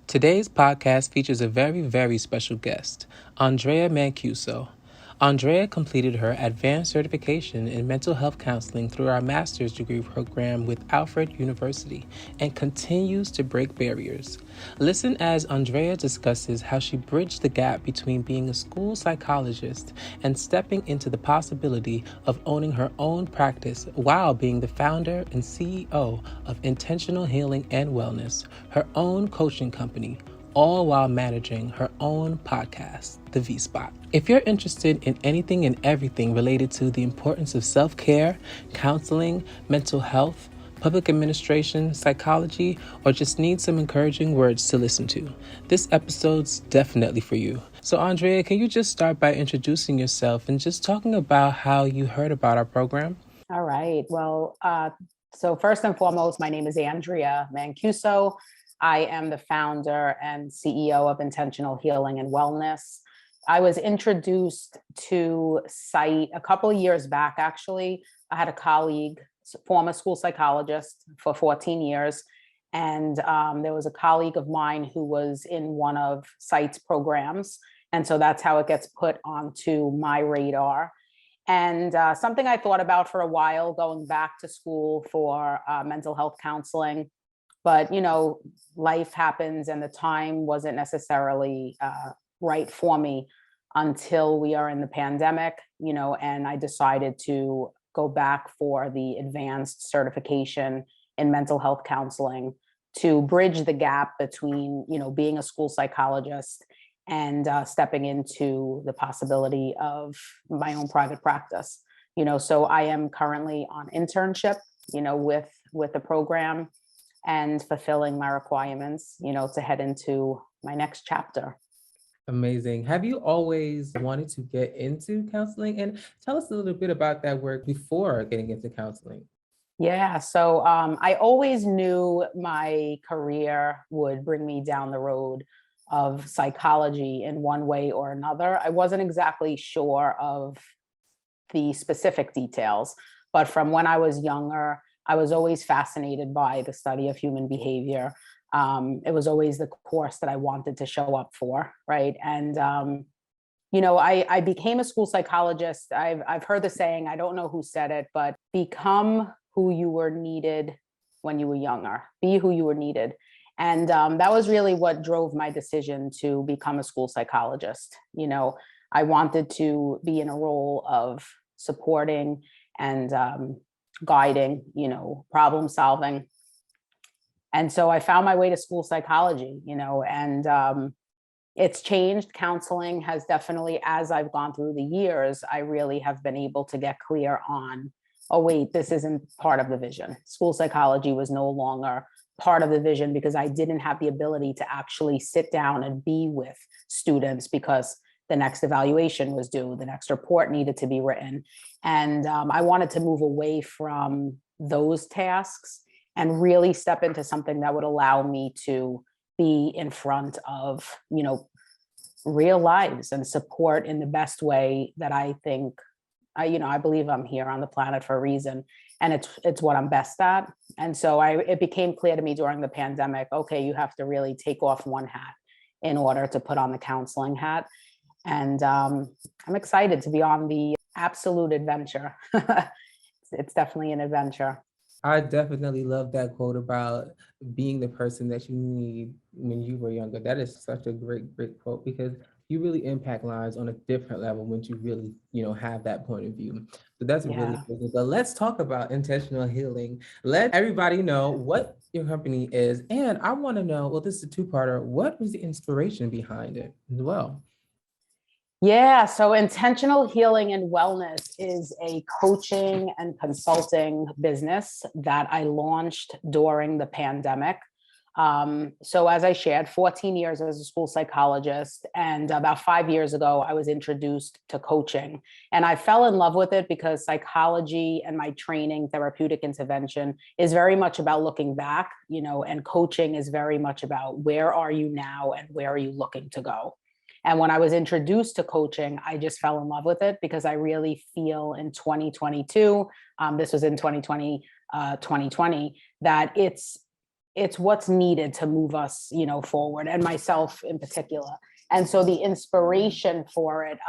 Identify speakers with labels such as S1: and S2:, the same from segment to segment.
S1: Today's podcast features a very, very special guest, Andrea Mancuso. Andrea completed her advanced certification in mental health counseling through our master's degree program with Alfred University and continues to break barriers. Listen as Andrea discusses how she bridged the gap between being a school psychologist and stepping into the possibility of owning her own practice while being the founder and CEO of Intentional Healing and Wellness, her own coaching company, all while managing her own podcast, The V-Spot. If you're interested in anything and everything related to the importance of self-care, counseling, mental health, public administration, psychology, or just need some encouraging words to listen to, this episode's definitely for you. So Andrea, can you just start by introducing yourself and just talking about how you heard about our program?
S2: All right. Well, so first and foremost, my name is Andrea Mancuso. I am the founder and CEO of Intentional Healing and Wellness. I was introduced to CITE a couple of years back, actually. I had a colleague, former school psychologist for 14 years. And there was a colleague of mine who was in one of CITE's programs. And so that's how it gets put onto my radar. And something I thought about for a while, going back to school for mental health counseling. But, life happens and the time wasn't necessarily right for me until we are in the pandemic, and I decided to go back for the advanced certification in mental health counseling to bridge the gap between, being a school psychologist and stepping into the possibility of my own private practice. So I am currently on internship, with the program, and fulfilling my requirements, to head into my next chapter.
S1: Amazing. Have you always wanted to get into counseling? And tell us a little bit about that work before getting into counseling.
S2: Yeah, so I always knew my career would bring me down the road of psychology in one way or another. I wasn't exactly sure of the specific details, but from when I was younger, I was always fascinated by the study of human behavior. It was always the course that I wanted to show up for, right? And I became a school psychologist. I've heard the saying, I don't know who said it, but become who you were needed when you were younger. Be who you were needed. And that was really what drove my decision to become a school psychologist. I wanted to be in a role of supporting and guiding, problem solving. And so I found my way to school psychology, and it's changed. Counseling has definitely, as I've gone through the years, I really have been able to get clear on, oh, wait, this isn't part of the vision. School psychology was no longer part of the vision because I didn't have the ability to actually sit down and be with students because the next evaluation was due, the next report needed to be written. And I wanted to move away from those tasks and really step into something that would allow me to be in front of, real lives and support in the best way that I think, I believe I'm here on the planet for a reason. And it's what I'm best at. And so it became clear to me during the pandemic, okay, you have to really take off one hat in order to put on the counseling hat. And I'm excited to be on the absolute adventure. It's definitely an adventure.
S1: I definitely love that quote about being the person that you need when you were younger. That is such a great, great quote because you really impact lives on a different level when you really, have that point of view. So that's really
S2: Yeah.
S1: amazing. But let's talk about intentional healing. Let everybody know what your company is. And I want to know, well, this is a two-parter. What was the inspiration behind it as well?
S2: Yeah, so Intentional Healing and Wellness is a coaching and consulting business that I launched during the pandemic. So as I shared, 14 years as a school psychologist, and about 5 years ago, I was introduced to coaching. And I fell in love with it because psychology and my training, therapeutic intervention, is very much about looking back, and coaching is very much about where are you now and where are you looking to go. And when I was introduced to coaching, I just fell in love with it because I really feel in 2022, this was in 2020, that it's what's needed to move us, forward, and myself in particular. And so the inspiration for it,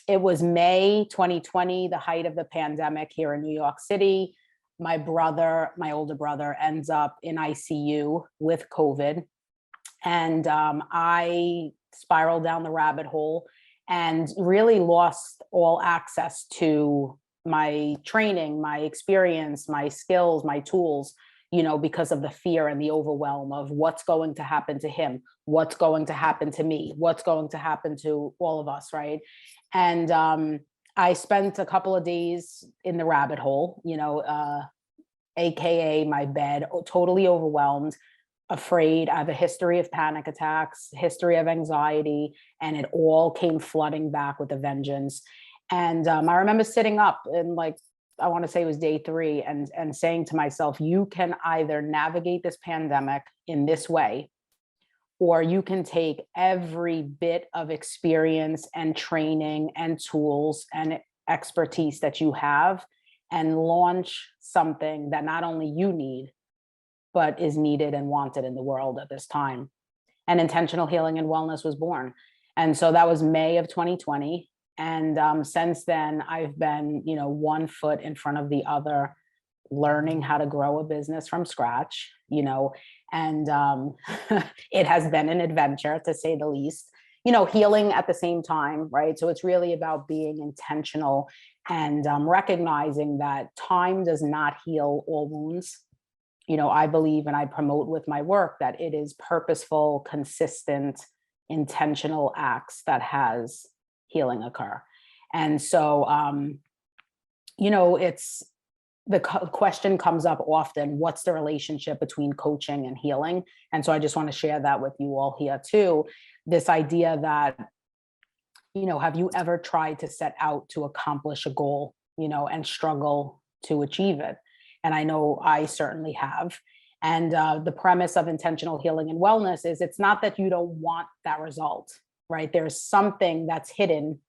S2: it was May 2020, the height of the pandemic here in New York City. My older brother, ends up in ICU with COVID. And I spiraled down the rabbit hole and really lost all access to my training, my experience, my skills, my tools, because of the fear and the overwhelm of what's going to happen to him, what's going to happen to me, what's going to happen to all of us, right? And I spent a couple of days in the rabbit hole, AKA my bed, totally overwhelmed, afraid. I have a history of panic attacks, history of anxiety, and it all came flooding back with a vengeance. And I remember sitting up and I want to say it was day 3 and saying to myself, you can either navigate this pandemic in this way, or you can take every bit of experience and training and tools and expertise that you have and launch something that not only you need, but is needed and wanted in the world at this time. And Intentional Healing and Wellness was born. And so that was May of 2020. And since then, I've been, one foot in front of the other, learning how to grow a business from scratch, and it has been an adventure, to say the least, healing at the same time, right? So it's really about being intentional and recognizing that time does not heal all wounds. I believe and I promote with my work that it is purposeful, consistent, intentional acts that has healing occur. And so, it's the question comes up often, what's the relationship between coaching and healing? And so I just want to share that with you all here too. This idea that, have you ever tried to set out to accomplish a goal, and struggle to achieve it? And I know I certainly have. And the premise of Intentional Healing and Wellness is it's not that you don't want that result, right? There's something that's hidden,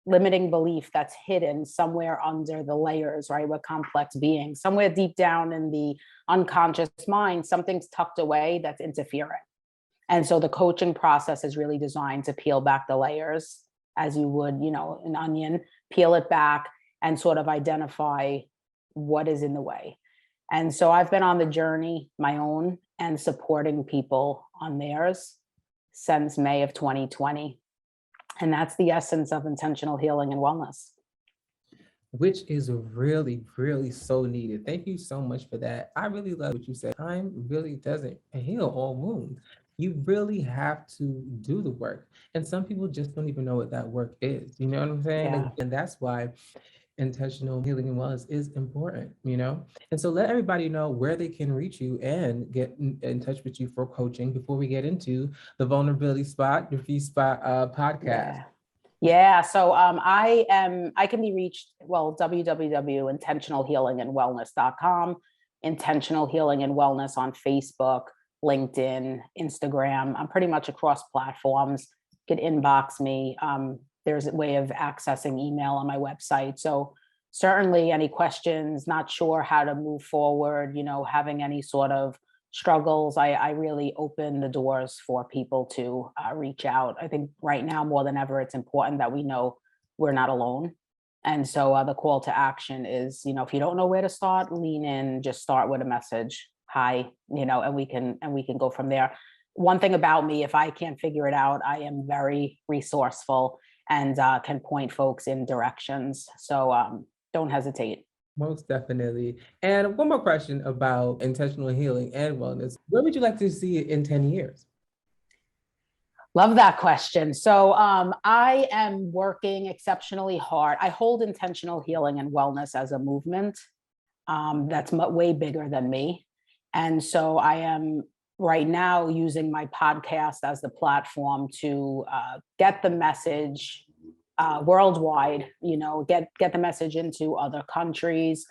S2: limiting belief that's hidden somewhere under the layers, right? We're complex beings. Somewhere deep down in the unconscious mind, something's tucked away that's interfering. And so the coaching process is really designed to peel back the layers as you would, an onion, peel it back and sort of identify what is in the way. And so I've been on the journey, my own, and supporting people on theirs since May of 2020. And that's the essence of Intentional Healing and Wellness.
S1: Which is really, really so needed. Thank you so much for that. I really love what you said. Time really doesn't heal all wounds. You really have to do the work. And some people just don't even know what that work is. You know what I'm saying?
S2: Yeah.
S1: And that's why intentional healing and wellness is important, And so let everybody know where they can reach you and get in touch with you for coaching before we get into the vulnerability spot, the free spot podcast.
S2: Yeah. So I can be reached, www.intentionalhealingandwellness.com, Intentional Healing and Wellness on Facebook, LinkedIn, Instagram. I'm pretty much across platforms. You could inbox me. There's a way of accessing email on my website. So certainly any questions, not sure how to move forward, having any sort of struggles, I really open the doors for people to reach out. I think right now more than ever, it's important that we know we're not alone. And so the call to action is, if you don't know where to start, lean in, just start with a message, hi, and we can go from there. One thing about me, if I can't figure it out, I am very resourceful and can point folks in directions. So don't hesitate.
S1: Most definitely. And one more question about intentional healing and wellness. Where would you like to see it in 10 years?
S2: Love that question. So I am working exceptionally hard. I hold Intentional Healing and Wellness as a movement that's way bigger than me. And so I am right now using my podcast as the platform to get the message worldwide, get the message into other countries.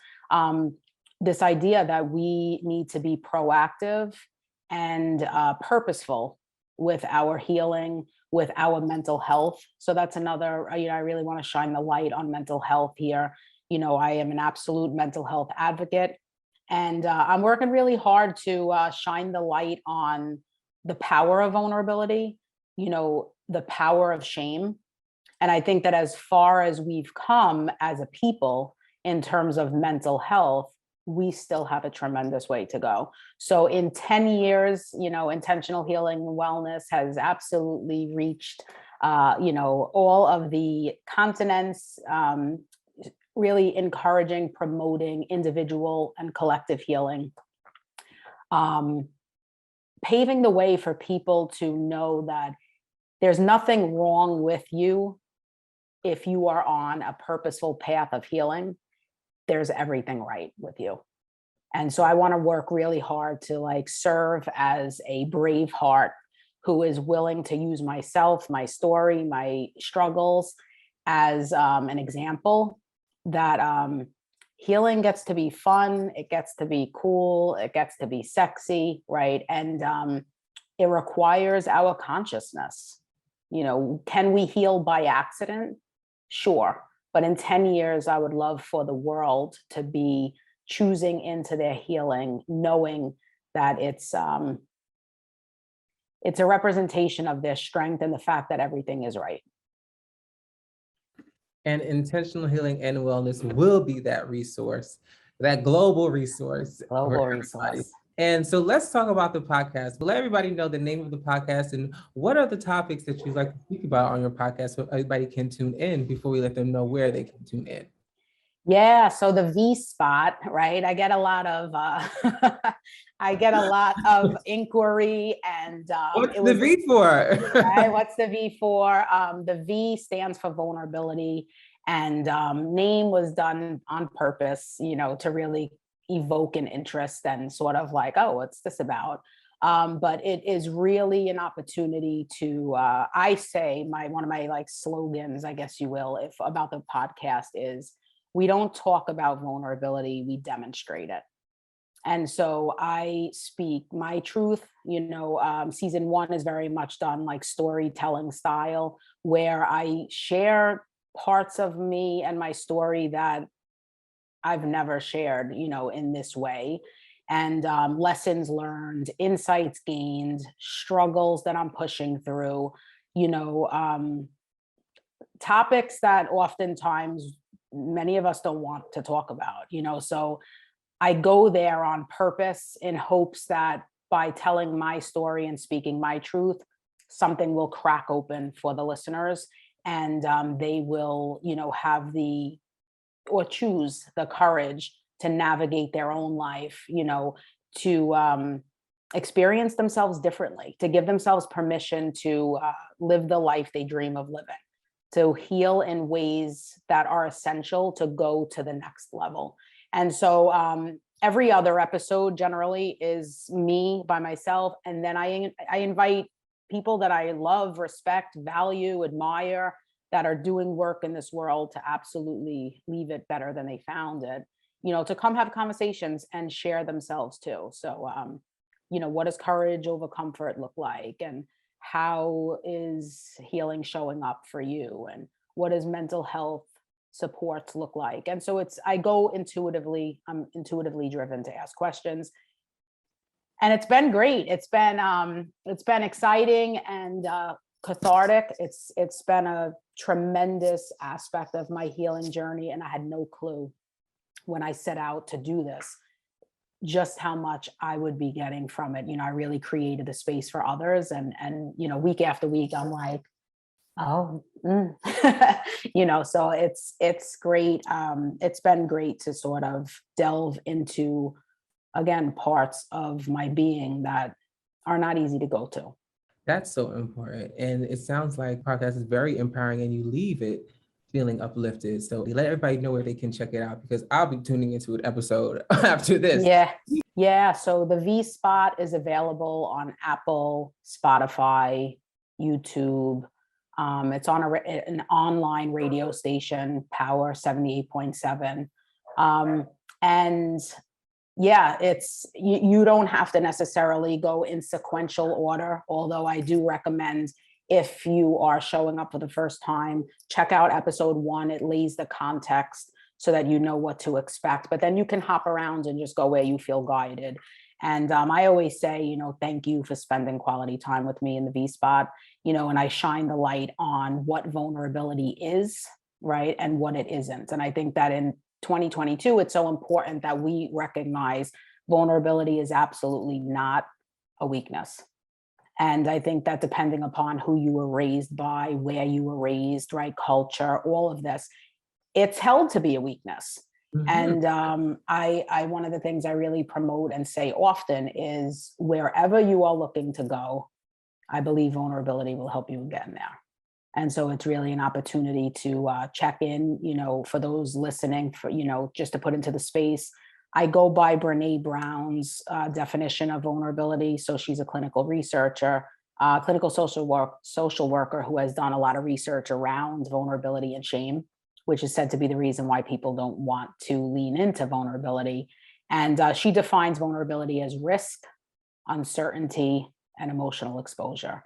S2: This idea that we need to be proactive and purposeful with our healing, with our mental health. So that's another, I really want to shine the light on mental health here. I am an absolute mental health advocate. And I'm working really hard to shine the light on the power of vulnerability, the power of shame. And I think that as far as we've come as a people in terms of mental health, we still have a tremendous way to go. So in 10 years, intentional healing and wellness has absolutely reached, all of the continents, really encouraging, promoting individual and collective healing, paving the way for people to know that there's nothing wrong with you if you are on a purposeful path of healing. There's everything right with you. And so I want to work really hard to serve as a brave heart who is willing to use myself, my story, my struggles as an example that healing gets to be fun, it gets to be cool, it gets to be sexy, right? And it requires our consciousness. Can we heal by accident? Sure. But in 10 years, I would love for the world to be choosing into their healing, knowing that it's a representation of their strength and the fact that everything is right.
S1: And intentional healing and wellness will be that resource, that global resource.
S2: Global resource.
S1: And so let's talk about the podcast. Let everybody know the name of the podcast and what are the topics that you'd like to speak about on your podcast so everybody can tune in before we let them know where they can tune in.
S2: Yeah, so the V spot, right? I get a lot of inquiry, and
S1: what's the V for?
S2: Right, what's the V for? The V stands for vulnerability, and name was done on purpose, to really evoke an interest and sort of oh, what's this about? But it is really an opportunity to, I say, one of my slogans, I guess you will, if about the podcast is, we don't talk about vulnerability, we demonstrate it. And so I speak my truth. Season 1 is very much done storytelling style, where I share parts of me and my story that I've never shared, in this way. And lessons learned, insights gained, struggles that I'm pushing through, topics that oftentimes many of us don't want to talk about, so I go there on purpose in hopes that by telling my story and speaking my truth, something will crack open for the listeners, and they will, choose the courage to navigate their own life, to experience themselves differently, to give themselves permission to live the life they dream of living, to heal in ways that are essential to go to the next level. And so every other episode generally is me by myself. And then I invite people that I love, respect, value, admire, that are doing work in this world to absolutely leave it better than they found it, to come have conversations and share themselves too. So, what does courage over comfort look like? And how is healing showing up for you? And what does mental health supports look like? And so I go intuitively, I'm intuitively driven to ask questions. And it's been great. It's been exciting and cathartic. It's been a tremendous aspect of my healing journey. And I had no clue when I set out to do this, just how much I would be getting from it. I really created a space for others, and week after week, I'm like, oh, so it's great. It's been great to sort of delve into, again, parts of my being that are not easy to go to.
S1: That's so important. And it sounds like podcast is very empowering and you leave it feeling uplifted. So let everybody know where they can check it out, because I'll be tuning into an episode after this.
S2: Yeah. So the V Spot is available on Apple, Spotify, YouTube. It's on an online radio station, Power 78.7. And yeah, you don't have to necessarily go in sequential order, although I do recommend, if you are showing up for the first time, check out episode 1. It lays the context so that you know what to expect. But then you can hop around and just go where you feel guided. And I always say, thank you for spending quality time with me in the V spot, and I shine the light on what vulnerability is, right, and what it isn't. And I think that in 2022, it's so important that we recognize vulnerability is absolutely not a weakness. And I think that depending upon who you were raised by, where you were raised, right, culture, all of this, it's held to be a weakness. Mm-hmm. And I one of the things I really promote and say often is wherever you are looking to go, I believe vulnerability will help you in getting there. And so it's really an opportunity to check in, for those listening, for, just to put into the space. I go by Brene Brown's definition of vulnerability. So she's a clinical researcher, clinical social worker who has done a lot of research around vulnerability and shame, which is said to be the reason why people don't want to lean into vulnerability. And she defines vulnerability as risk, uncertainty, and emotional exposure.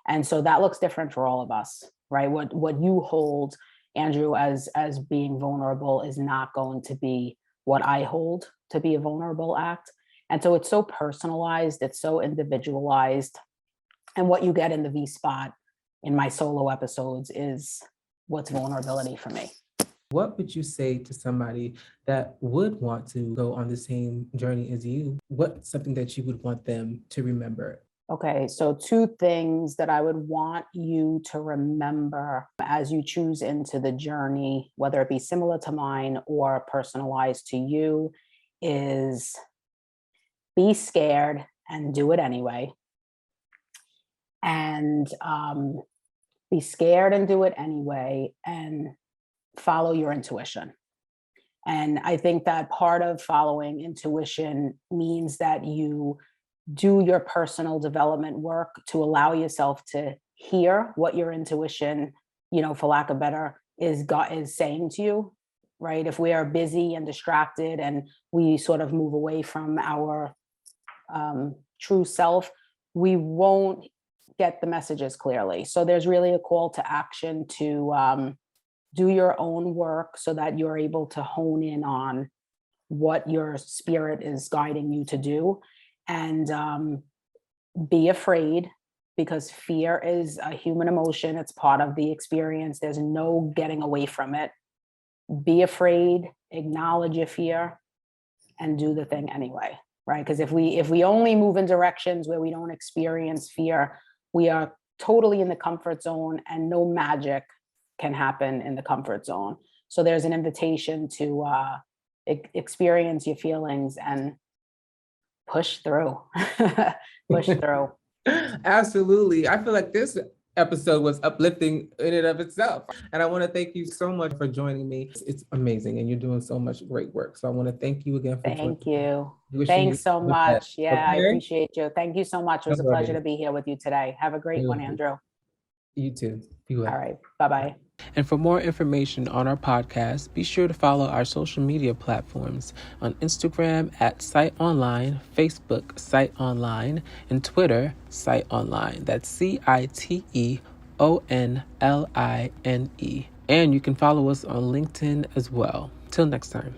S2: And so that looks different for all of us, right? What you hold, Andrew, as being vulnerable is not going to be what I hold to be a vulnerable act. And so it's so personalized, it's so individualized. And what you get in the V spot in my solo episodes is what's vulnerability for me.
S1: What would you say to somebody that would want to go on the same journey as you? What's something that you would want them to remember?
S2: Okay, so 2 things that I would want you to remember as you choose into the journey, whether it be similar to mine or personalized to you, is be scared and do it anyway. And be scared and do it anyway, and follow your intuition. And I think that part of following intuition means that you do your personal development work to allow yourself to hear what your intuition, for lack of better, is saying to you, right? If we are busy and distracted and we sort of move away from our true self, we won't get the messages clearly. So there's really a call to action to do your own work so that you're able to hone in on what your spirit is guiding you to do. And be afraid, because fear is a human emotion. It's part of the experience. There's no getting away from it. Be afraid, acknowledge your fear, and do the thing anyway, right? Because if we only move in directions where we don't experience fear, we are totally in the comfort zone, and no magic can happen in the comfort zone. So there's an invitation to experience your feelings and push through. Push through.
S1: Absolutely. I feel like this episode was uplifting in and of itself. And I want to thank you so much for joining me. It's amazing. And you're doing so much great work. So I want to thank you again for joining
S2: Thank you.
S1: me.
S2: Thanks so much. Yeah,
S1: okay?
S2: I appreciate you. Thank you so much. It was a pleasure to be here with you today. Have a great one, Andrew.
S1: You too. Be well.
S2: All right. Bye-bye.
S1: And for more information on our podcast, be sure to follow our social media platforms on Instagram at CITE Online, Facebook CITE Online, and Twitter CITE Online. That's CITE ONLINE. And you can follow us on LinkedIn as well. Till next time.